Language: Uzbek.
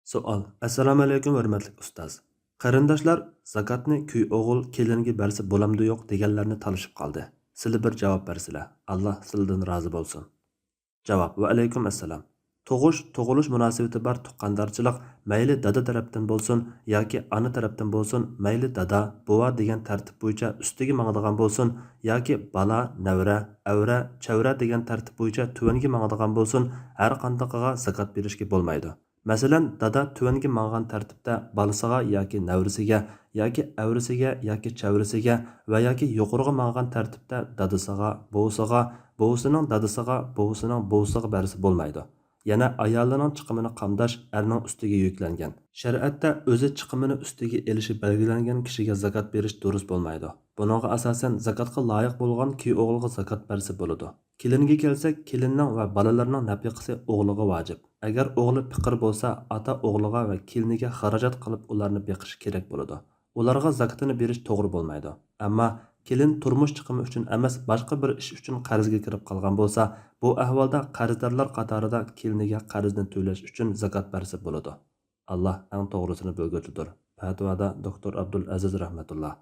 Savol. Assalomu alaykum hurmatli ustoz. Qarindoshlar zakotni kuy o'g'il kelinga bersa bo'lamdi yo'q deganlarni talishib qoldi. Sizlar bir javob bersizlar. Alloh sizlardan rozi bo'lsin. Javob. Va alaykum assalom. Tug'ilish munosabati bor tuqqandarchilik mayli dada tarafdan bo'lsin yoki ona tarafdan bo'lsin, mayli dada, bova degan tartib bo'yicha ustiga mangadigan bo'lsin yoki bala, navra, avra, chavra degan tartib bo'yicha tuvanga mangadigan bo'lsin, har qandaqiga zakot berishga bo'lmaydi. Masalan, dada tuvanga mang'an tartibda balasiga yoki navrisiga yoki avrisiga yoki chavrisiga va yoki yuqoriga mang'an tartibda dadasiga, buvisining dadasiga, buvisining buvisiga bersa bo'lmaydi. Yana ayolining chiqimini qamdash erning ustiga yuklangan. Shariatda o'zi chiqimini ustiga elishi belgilangan kishiga zakot berish durust bo'lmaydi. Buningga asosan zakotga loyiq bo'lgan kuy o'g'ilga zakot bersa bo'ladi. Kelinga kelsak, kelinning va bolalarning nafaqasi o'g'liga vojib. Agar o'g'li piqir bo'lsa, ota o'g'liga va keliniga xarajat qilib ularni beqish kerak bo'ladi. Ularga zakotini berish to'g'ri bo'lmaydi. Ammo kelin turmush chiqimi uchun emas, boshqa bir ish uchun qarzga kirib qolgan bo'lsa, bu ahvolda qarzdorlar qatorida keliniga qarzni to'lash uchun zakot bersa bo'ladi. Alloh eng to'g'risini bilguchidir. Fatvoda doktor Abdul Aziz rahmatulloh.